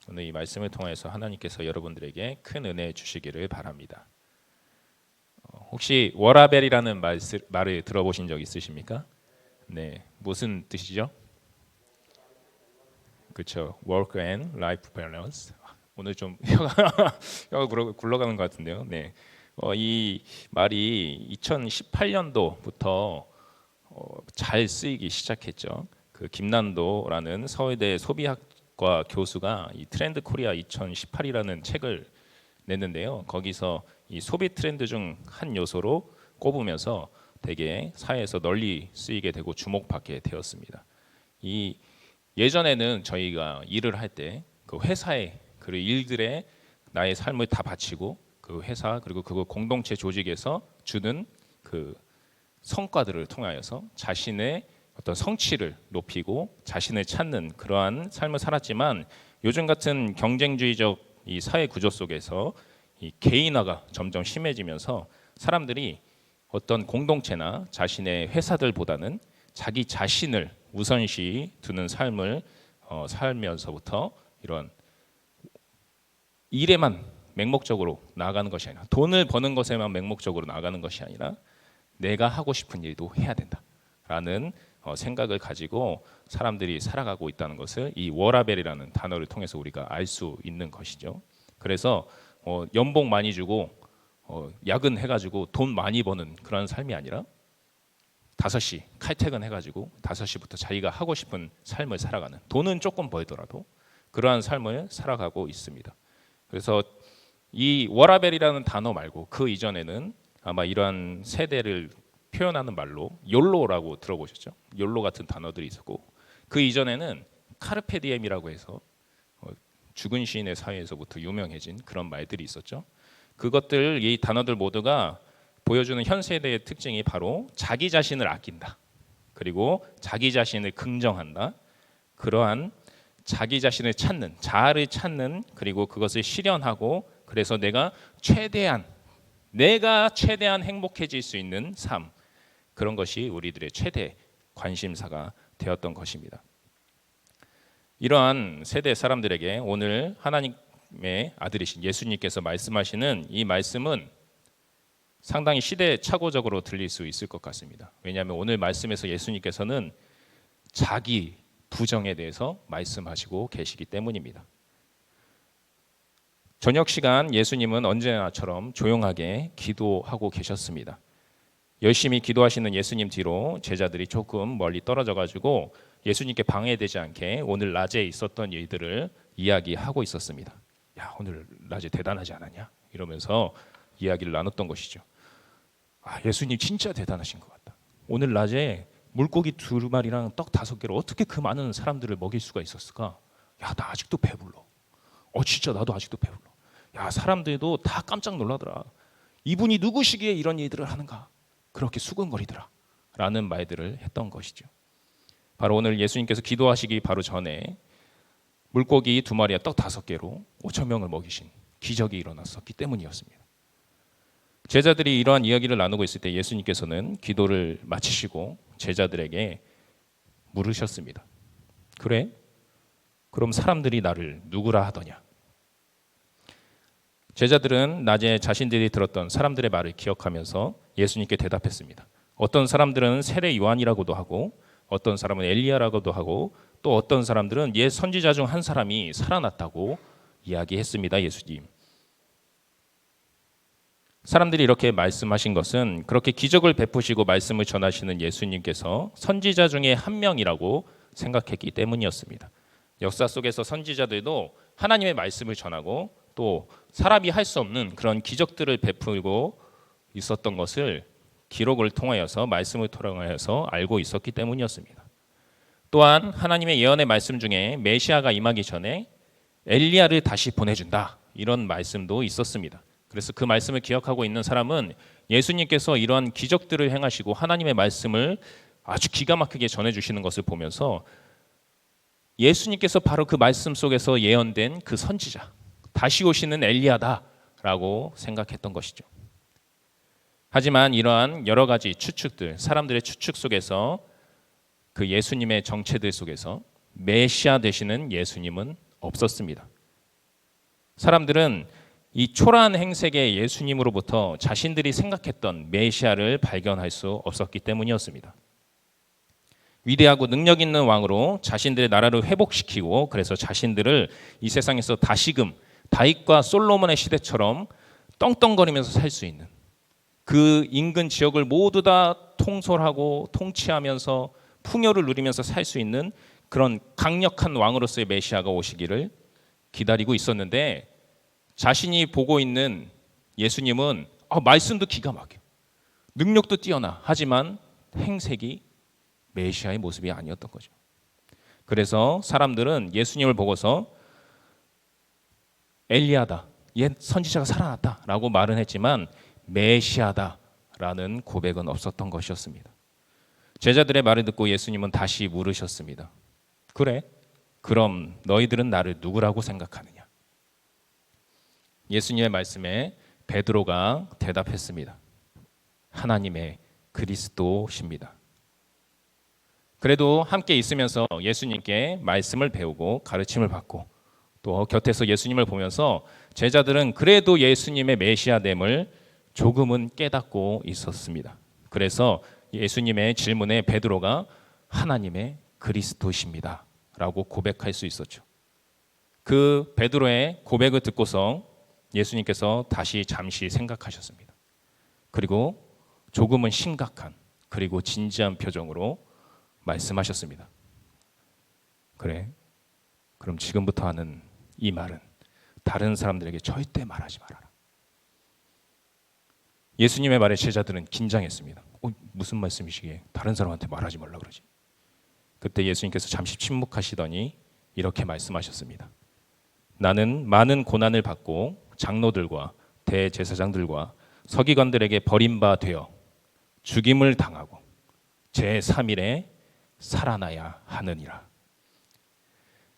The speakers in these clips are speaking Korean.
오늘 이 말씀을 통해서 하나님께서 여러분들에게 큰 은혜 주시기를 바랍니다. 혹시 워라벨이라는 말을 들어보신 적 있으십니까? 네, 무슨 뜻이죠? 그렇죠. Work and Life Balance. 오늘 좀 혀가 굴러가는 것 같은데요. 네, 이 말이 2018년도부터 잘 쓰이기 시작했죠. 그 김난도라는 서울대 소비학과 교수가 이 트렌드 코리아 2018이라는 책을 냈는데요. 거기서 이 소비 트렌드 중 한 요소로 꼽으면서 되게 사회에서 널리 쓰이게 되고 주목받게 되었습니다. 이 예전에는 저희가 일을 할 때 그 회사에 그 일들에 나의 삶을 다 바치고 그 회사 그리고 그 공동체 조직에서 주는 그 성과들을 통하여서 자신의 어떤 성취를 높이고 자신을 찾는 그러한 삶을 살았지만 요즘 같은 경쟁주의적 이 사회 구조 속에서 이 개인화가 점점 심해지면서 사람들이 어떤 공동체나 자신의 회사들보다는 자기 자신을 우선시 두는 삶을 살면서부터 이런 일에만 맹목적으로 나아가는 것이 아니라 돈을 버는 것에만 맹목적으로 나아가는 것이 아니라 내가 하고 싶은 일도 해야 된다라는 생각을 가지고 사람들이 살아가고 있다는 것을 이 워라벨이라는 단어를 통해서 우리가 알 수 있는 것이죠. 그래서 연봉 많이 주고 야근해가지고 돈 많이 버는 그런 삶이 아니라 5시 칼퇴근해가지고 5시부터 자기가 하고 싶은 삶을 살아가는, 돈은 조금 벌더라도 그러한 삶을 살아가고 있습니다. 그래서 이 워라벨이라는 단어 말고 그 이전에는 아마 이러한 세대를 표현하는 말로 욜로라고 들어보셨죠? 욜로 같은 단어들이 있었고 그 이전에는 카르페디엠이라고 해서 죽은 시인의 사회에서부터 유명해진 그런 말들이 있었죠. 그것들, 이 단어들 모두가 보여주는 현 세대의 특징이 바로 자기 자신을 아낀다. 그리고 자기 자신을 긍정한다. 그러한 자기 자신을 찾는, 자아를 찾는, 그리고 그것을 실현하고 그래서 내가 최대한 행복해질 수 있는 삶, 그런 것이 우리들의 최대 관심사가 되었던 것입니다. 이러한 세대 사람들에게 오늘 하나님의 아들이신 예수님께서 말씀하시는 이 말씀은 상당히 시대착오적으로 들릴 수 있을 것 같습니다. 왜냐하면 오늘 말씀에서 예수님께서는 자기 부정에 대해서 말씀하시고 계시기 때문입니다. 저녁 시간 예수님은 언제나처럼 조용하게 기도하고 계셨습니다. 열심히 기도하시는 예수님 뒤로 제자들이 조금 멀리 떨어져 가지고 예수님께 방해되지 않게 오늘 낮에 있었던 일들을 이야기하고 있었습니다. 야, 오늘 낮에 대단하지 않았냐? 이러면서 이야기를 나눴던 것이죠. 아, 예수님 진짜 대단하신 것 같다. 오늘 낮에 물고기 2마리랑 떡 5개로 어떻게 그 많은 사람들을 먹일 수가 있었을까? 야, 나 아직도 배불러. 진짜 나도 아직도 배불러. 야, 사람들도 다 깜짝 놀라더라. 이분이 누구시기에 이런 일들을 하는가? 그렇게 수근거리더라. 라는 말들을 했던 것이죠. 바로 오늘 예수님께서 기도하시기 바로 전에 물고기 2마리와 떡 5개로 5,000명을 먹이신 기적이 일어났었기 때문이었습니다. 제자들이 이러한 이야기를 나누고 있을 때 예수님께서는 기도를 마치시고 제자들에게 물으셨습니다. 그래? 그럼 사람들이 나를 누구라 하더냐? 제자들은 낮에 자신들이 들었던 사람들의 말을 기억하면서 예수님께 대답했습니다. 어떤 사람들은 세례 요한이라고도 하고 어떤 사람은 엘리야라고도 하고 또 어떤 사람들은 옛 선지자 중 한 사람이 살아났다고 이야기했습니다. 예수님. 사람들이 이렇게 말씀하신 것은 그렇게 기적을 베푸시고 말씀을 전하시는 예수님께서 선지자 중에 한 명이라고 생각했기 때문이었습니다. 역사 속에서 선지자들도 하나님의 말씀을 전하고 또 사람이 할 수 없는 그런 기적들을 베풀고 있었던 것을 기록을 통하여서 말씀을 통하여서 알고 있었기 때문이었습니다. 또한 하나님의 예언의 말씀 중에 메시아가 임하기 전에 엘리야를 다시 보내준다 이런 말씀도 있었습니다. 그래서 그 말씀을 기억하고 있는 사람은 예수님께서 이러한 기적들을 행하시고 하나님의 말씀을 아주 기가 막히게 전해주시는 것을 보면서 예수님께서 바로 그 말씀 속에서 예언된 그 선지자, 다시 오시는 엘리야다라고 생각했던 것이죠. 하지만 이러한 여러 가지 추측들, 사람들의 추측 속에서 그 예수님의 정체들 속에서 메시아 되시는 예수님은 없었습니다. 사람들은 이 초라한 행색의 예수님으로부터 자신들이 생각했던 메시아를 발견할 수 없었기 때문이었습니다. 위대하고 능력 있는 왕으로 자신들의 나라를 회복시키고 그래서 자신들을 이 세상에서 다시금 다윗과 솔로몬의 시대처럼 떵떵거리면서 살 수 있는 그 인근 지역을 모두 다 통솔하고 통치하면서 풍요를 누리면서 살 수 있는 그런 강력한 왕으로서의 메시아가 오시기를 기다리고 있었는데 자신이 보고 있는 예수님은 말씀도 기가 막혀, 능력도 뛰어나, 하지만 행색이 메시아의 모습이 아니었던 거죠. 그래서 사람들은 예수님을 보고서 엘리야다, 옛 선지자가 살아났다라고 말은 했지만 메시아다라는 고백은 없었던 것이었습니다. 제자들의 말을 듣고 예수님은 다시 물으셨습니다. 그래? 그럼 너희들은 나를 누구라고 생각하느냐? 예수님의 말씀에 베드로가 대답했습니다. 하나님의 그리스도십니다. 그래도 함께 있으면서 예수님께 말씀을 배우고 가르침을 받고 또 곁에서 예수님을 보면서 제자들은 그래도 예수님의 메시아됨을 조금은 깨닫고 있었습니다. 그래서 예수님의 질문에 베드로가 하나님의 그리스도십니다 라고 고백할 수 있었죠. 그 베드로의 고백을 듣고서 예수님께서 다시 잠시 생각하셨습니다. 그리고 조금은 심각한 그리고 진지한 표정으로 말씀하셨습니다. 그래, 그럼 지금부터 하는 이 말은 다른 사람들에게 절대 말하지 말아라. 예수님의 말에 제자들은 긴장했습니다. 무슨 말씀이시기에 다른 사람한테 말하지 말라 그러지? 그때 예수님께서 잠시 침묵하시더니 이렇게 말씀하셨습니다. 나는 많은 고난을 받고 장로들과 대제사장들과 서기관들에게 버림바 되어 죽임을 당하고 제3일에 살아나야 하느니라.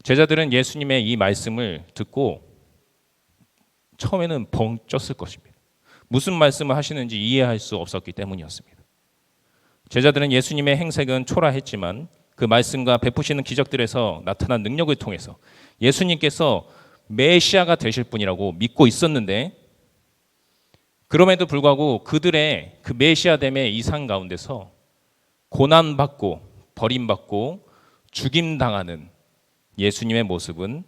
제자들은 예수님의 이 말씀을 듣고 처음에는 벙 쪘을 것입니다. 무슨 말씀을 하시는지 이해할 수 없었기 때문이었습니다. 제자들은 예수님의 행색은 초라했지만 그 말씀과 베푸시는 기적들에서 나타난 능력을 통해서 예수님께서 메시아가 되실 분이라고 믿고 있었는데, 그럼에도 불구하고 그들의 그 메시아됨의 이상 가운데서 고난받고 버림받고 죽임당하는 예수님의 모습은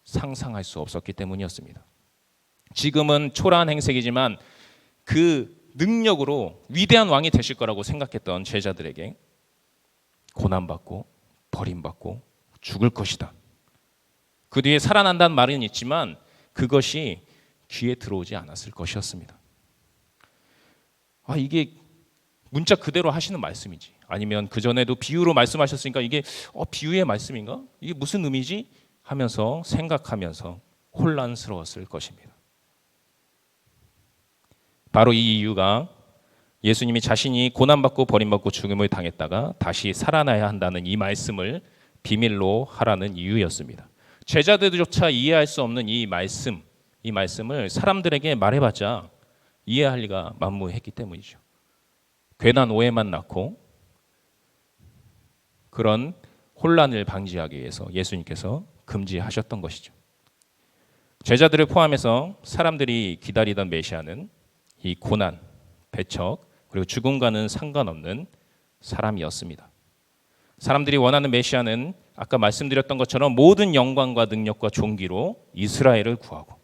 상상할 수 없었기 때문이었습니다. 지금은 초라한 행색이지만 그 능력으로 위대한 왕이 되실 거라고 생각했던 제자들에게 고난받고 버림받고 죽을 것이다, 그 뒤에 살아난다는 말은 있지만 그것이 귀에 들어오지 않았을 것이었습니다. 이게 문자 그대로 하시는 말씀이지, 아니면 그전에도 비유로 말씀하셨으니까 이게 비유의 말씀인가? 이게 무슨 의미지? 하면서 생각하면서 혼란스러웠을 것입니다. 바로 이 이유가 예수님이 자신이 고난받고 버림받고 죽음을 당했다가 다시 살아나야 한다는 이 말씀을 비밀로 하라는 이유였습니다. 제자들조차 이해할 수 없는 이 말씀을 사람들에게 말해봤자 이해할 리가 만무했기 때문이죠. 괜한 오해만 낳고 그런 혼란을 방지하기 위해서 예수님께서 금지하셨던 것이죠. 제자들을 포함해서 사람들이 기다리던 메시아는 이 고난, 배척, 그리고 죽음과는 상관없는 사람이었습니다. 사람들이 원하는 메시아는 아까 말씀드렸던 것처럼 모든 영광과 능력과 존귀로 이스라엘을 구하고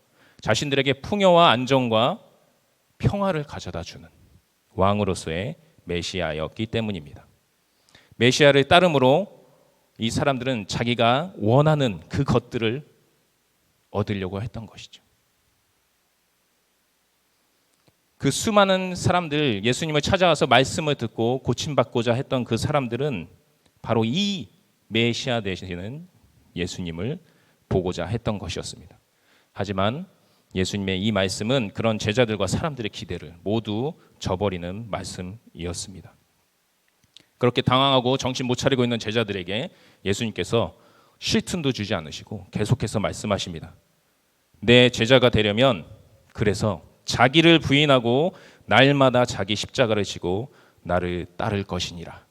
자신들에게 풍요와 안정과 평화를 가져다 주는 왕으로서의 메시아였기 때문입니다. 메시아를 따름으로 이 사람들은 자기가 원하는 그 것들을 얻으려고 했던 것이죠. 그 수많은 사람들, 예수님을 찾아와서 말씀을 듣고 고침받고자 했던 그 사람들은 바로 이 메시아 되시는 예수님을 보고자 했던 것이었습니다. 하지만 예수님의 이 말씀은 그런 제자들과 사람들의 기대를 모두 저버리는 말씀이었습니다. 그렇게 당황하고 정신 못 차리고 있는 제자들에게 예수님께서 쉴 틈도 주지 않으시고 계속해서 말씀하십니다. 내 제자가 되려면 그래서 자기를 부인하고 날마다 자기 십자가를 지고 나를 따를 것이니라.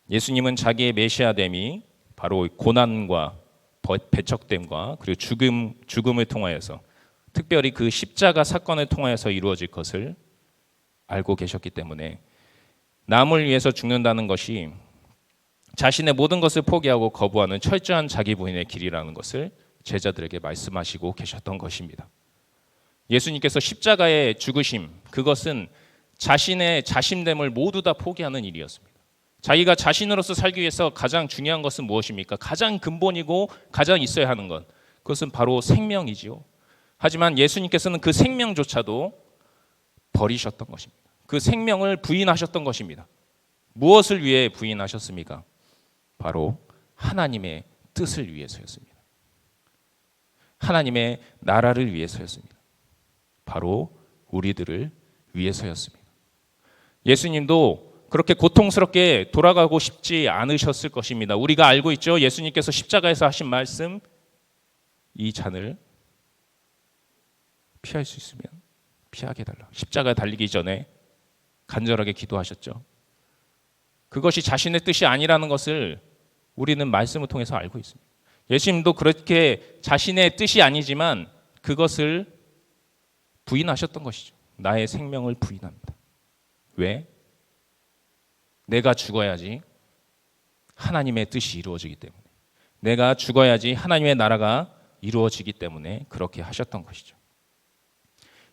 예수님은 자기의 메시아됨이 바로 고난과 배척됨과 그리고 죽음을 통하여서, 특별히 그 십자가 사건을 통하여서 이루어질 것을 알고 계셨기 때문에 남을 위해서 죽는다는 것이 자신의 모든 것을 포기하고 거부하는 철저한 자기 부인의 길이라는 것을 제자들에게 말씀하시고 계셨던 것입니다. 예수님께서 십자가의 죽으심, 그것은 자신의 자신됨을 모두 다 포기하는 일이었습니다. 자기가 자신으로서 살기 위해서 가장 중요한 것은 무엇입니까? 가장 근본이고 가장 있어야 하는 것, 그것은 바로 생명이지요. 하지만 예수님께서는 그 생명조차도 버리셨던 것입니다. 그 생명을 부인하셨던 것입니다. 무엇을 위해 부인하셨습니까? 바로 하나님의 뜻을 위해서였습니다. 하나님의 나라를 위해서였습니다. 바로 우리들을 위해서였습니다. 예수님도 그렇게 고통스럽게 돌아가고 싶지 않으셨을 것입니다. 우리가 알고 있죠. 예수님께서 십자가에서 하신 말씀, 이 잔을 피할 수 있으면 피하게 해달라. 십자가에 달리기 전에 간절하게 기도하셨죠. 그것이 자신의 뜻이 아니라는 것을 우리는 말씀을 통해서 알고 있습니다. 예수님도 그렇게 자신의 뜻이 아니지만 그것을 부인하셨던 것이죠. 나의 생명을 부인합니다. 왜? 내가 죽어야지 하나님의 뜻이 이루어지기 때문에, 내가 죽어야지 하나님의 나라가 이루어지기 때문에 그렇게 하셨던 것이죠.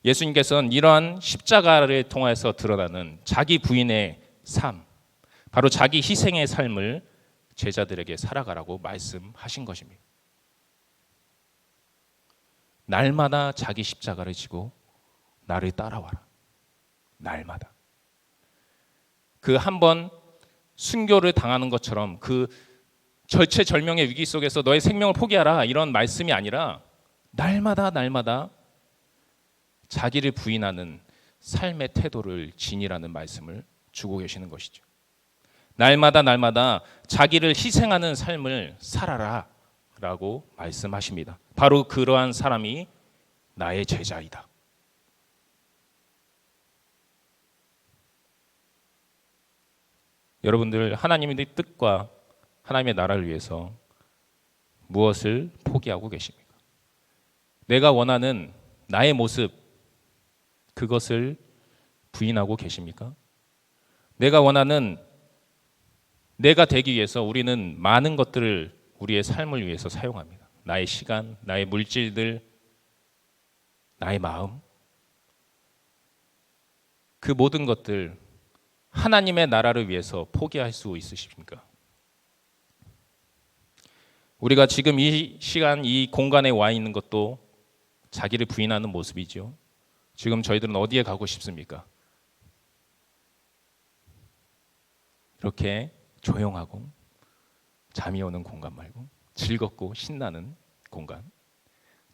예수님께서는 이러한 십자가를 통해서 드러나는 자기 부인의 삶, 바로 자기 희생의 삶을 제자들에게 살아가라고 말씀하신 것입니다. 날마다 자기 십자가를 지고 나를 따라와라. 날마다. 그 한 번 순교를 당하는 것처럼 그 절체절명의 위기 속에서 너의 생명을 포기하라, 이런 말씀이 아니라 날마다 자기를 부인하는 삶의 태도를 지니라는 말씀을 주고 계시는 것이죠. 날마다 자기를 희생하는 삶을 살아라 라고 말씀하십니다. 바로 그러한 사람이 나의 제자이다. 여러분들, 하나님의 뜻과 하나님의 나라를 위해서 무엇을 포기하고 계십니까? 내가 원하는 나의 모습, 그것을 부인하고 계십니까? 내가 원하는 내가 되기 위해서 우리는 많은 것들을 우리의 삶을 위해서 사용합니다. 나의 시간, 나의 물질들, 나의 마음, 그 모든 것들 하나님의 나라를 위해서 포기할 수 있으십니까? 우리가 지금 이 시간, 이 공간에 와 있는 것도 자기를 부인하는 모습이죠. 지금 저희들은 어디에 가고 싶습니까? 이렇게 조용하고 잠이 오는 공간 말고 즐겁고 신나는 공간,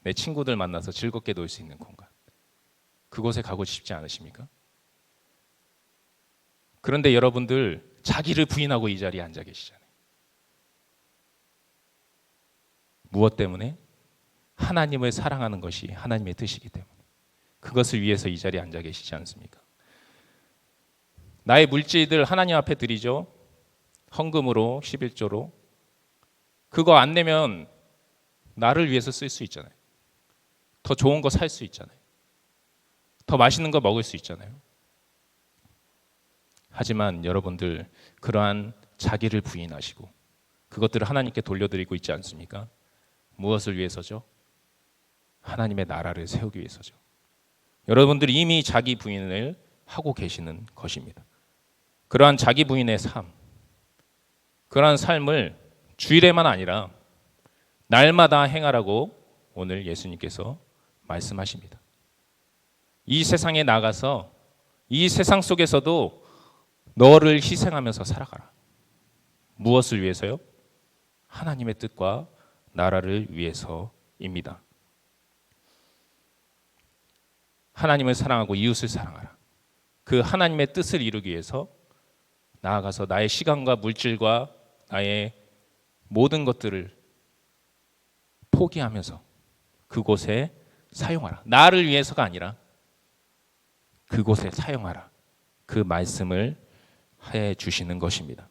내 친구들 만나서 즐겁게 놀 수 있는 공간, 그곳에 가고 싶지 않으십니까? 그런데 여러분들, 자기를 부인하고 이 자리에 앉아 계시잖아요. 무엇 때문에? 하나님을 사랑하는 것이 하나님의 뜻이기 때문에. 그것을 위해서 이 자리에 앉아 계시지 않습니까? 나의 물질들 하나님 앞에 드리죠. 헌금으로, 11조로. 그거 안 내면 나를 위해서 쓸 수 있잖아요. 더 좋은 거 살 수 있잖아요. 더 맛있는 거 먹을 수 있잖아요. 하지만 여러분들, 그러한 자기를 부인하시고 그것들을 하나님께 돌려드리고 있지 않습니까? 무엇을 위해서죠? 하나님의 나라를 세우기 위해서죠. 여러분들이 이미 자기 부인을 하고 계시는 것입니다. 그러한 자기 부인의 삶, 그러한 삶을 주일에만 아니라 날마다 행하라고 오늘 예수님께서 말씀하십니다. 이 세상에 나가서 이 세상 속에서도 너를 희생하면서 살아가라. 무엇을 위해서요? 하나님의 뜻과 나라를 위해서입니다. 하나님을 사랑하고 이웃을 사랑하라. 그 하나님의 뜻을 이루기 위해서 나아가서 나의 시간과 물질과 나의 모든 것들을 포기하면서 그곳에 사용하라. 나를 위해서가 아니라 그곳에 사용하라. 그 말씀을 해 주시는 것입니다.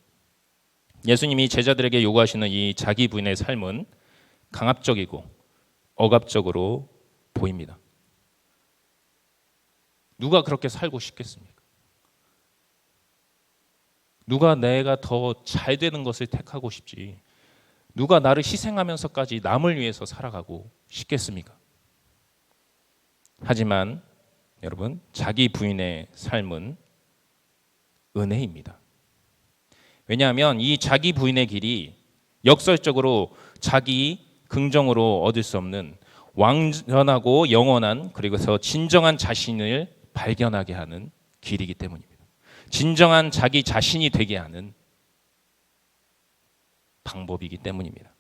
예수님이 제자들에게 요구하시는 이 자기 부인의 삶은 강압적이고 억압적으로 보입니다. 누가 그렇게 살고 싶겠습니까? 누가 내가 더 잘 되는 것을 택하고 싶지, 누가 나를 희생하면서까지 남을 위해서 살아가고 싶겠습니까? 하지만 여러분, 자기 부인의 삶은 은혜입니다. 왜냐하면 이 자기 부인의 길이 역설적으로 자기 긍정으로 얻을 수 없는 완전하고 영원한, 그리고서 진정한 자신을 발견하게 하는 길이기 때문입니다. 진정한 자기 자신이 되게 하는 방법이기 때문입니다.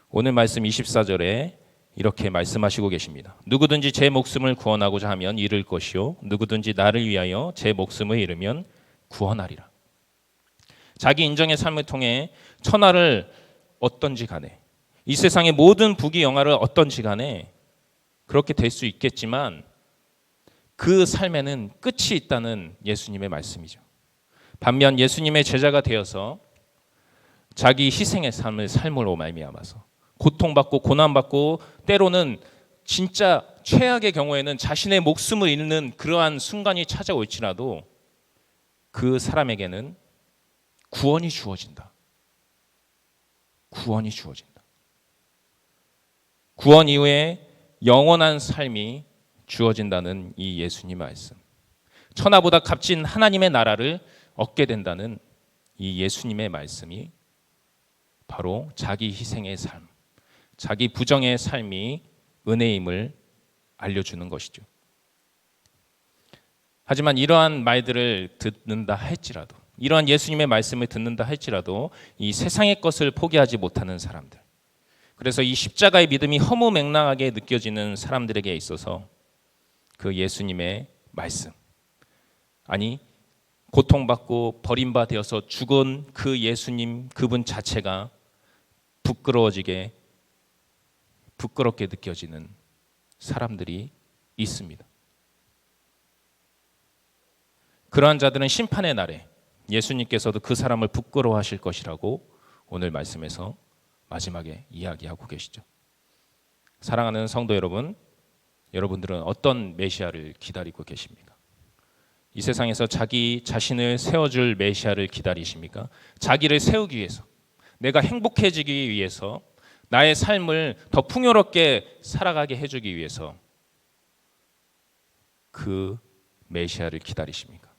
오늘 말씀 24절에 이렇게 말씀하시고 계십니다. 누구든지 제 목숨을 구원하고자 하면 잃을 것이요, 누구든지 나를 위하여 제 목숨을 잃으면 구원하리라. 자기 인정의 삶을 통해 천하를 얻던지 간에, 이 세상의 모든 부귀영화를 얻던지 간에 그렇게 될 수 있겠지만 그 삶에는 끝이 있다는 예수님의 말씀이죠. 반면 예수님의 제자가 되어서 자기 희생의 삶으로 말미암아서 고통받고 고난받고 때로는 진짜 최악의 경우에는 자신의 목숨을 잃는 그러한 순간이 찾아올지라도 그 사람에게는 구원이 주어진다. 구원이 주어진다. 구원 이후에 영원한 삶이 주어진다는 이 예수님 말씀. 천하보다 값진 하나님의 나라를 얻게 된다는 이 예수님의 말씀이 바로 자기 희생의 삶, 자기 부정의 삶이 은혜임을 알려주는 것이죠. 하지만 이러한 말들을 듣는다 할지라도, 이러한 예수님의 말씀을 듣는다 할지라도 이 세상의 것을 포기하지 못하는 사람들, 그래서 이 십자가의 믿음이 허무맹랑하게 느껴지는 사람들에게 있어서 그 예수님의 말씀, 아니 고통받고 버림받아서 죽은 그 예수님, 그분 자체가 부끄럽게 느껴지는 사람들이 있습니다. 그러한 자들은 심판의 날에 예수님께서도 그 사람을 부끄러워하실 것이라고 오늘 말씀에서 마지막에 이야기하고 계시죠. 사랑하는 성도 여러분, 여러분들은 어떤 메시아를 기다리고 계십니까? 이 세상에서 자기 자신을 세워줄 메시아를 기다리십니까? 자기를 세우기 위해서, 내가 행복해지기 위해서, 나의 삶을 더 풍요롭게 살아가게 해주기 위해서 그 메시아를 기다리십니까?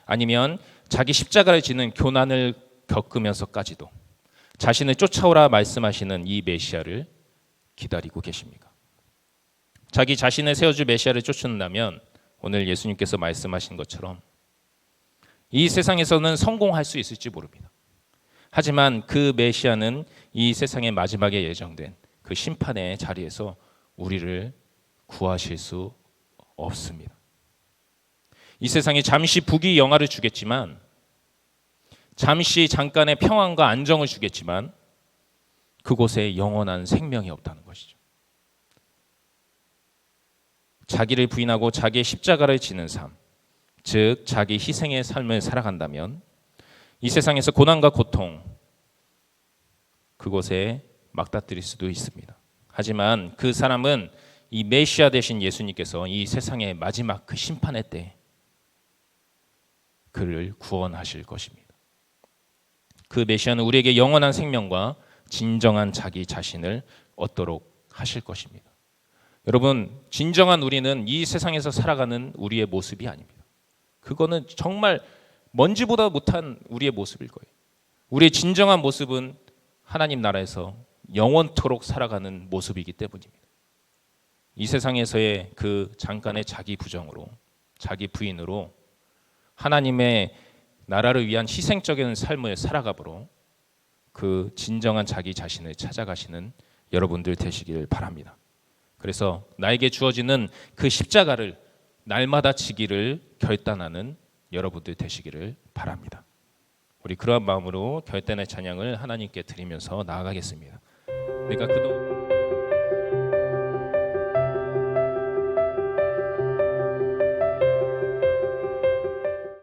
아니면 자기 십자가를 지는 교난을 겪으면서까지도 자신을 쫓아오라 말씀하시는 이 메시아를 기다리고 계십니까? 자기 자신을 세워줄 메시아를 쫓는다면 오늘 예수님께서 말씀하신 것처럼 이 세상에서는 성공할 수 있을지 모릅니다. 하지만 그 메시아는 이 세상의 마지막에 예정된 그 심판의 자리에서 우리를 구하실 수 없습니다. 이 세상에 잠시 부귀영화를 주겠지만, 잠시 잠깐의 평안과 안정을 주겠지만 그곳에 영원한 생명이 없다는 것이죠. 자기를 부인하고 자기의 십자가를 지는 삶, 즉 자기 희생의 삶을 살아간다면 이 세상에서 고난과 고통, 그곳에 맞닥뜨릴 수도 있습니다. 하지만 그 사람은 이 메시아 되신 예수님께서 이 세상의 마지막 그 심판의 때 그를 구원하실 것입니다. 그 메시아는 우리에게 영원한 생명과 진정한 자기 자신을 얻도록 하실 것입니다. 여러분, 진정한 우리는 이 세상에서 살아가는 우리의 모습이 아닙니다. 그거는 정말 먼지보다 못한 우리의 모습일 거예요. 우리의 진정한 모습은 하나님 나라에서 영원토록 살아가는 모습이기 때문입니다. 이 세상에서의 그 잠깐의 자기 부정으로, 자기 부인으로 하나님의 나라를 위한 희생적인 삶을 살아가므로 그 진정한 자기 자신을 찾아가시는 여러분들 되시길 바랍니다. 그래서 나에게 주어지는 그 십자가를 날마다 지기를 결단하는 여러분들 되시기를 바랍니다. 우리 그러한 마음으로 결단의 찬양을 하나님께 드리면서 나아가겠습니다. 내가 그동안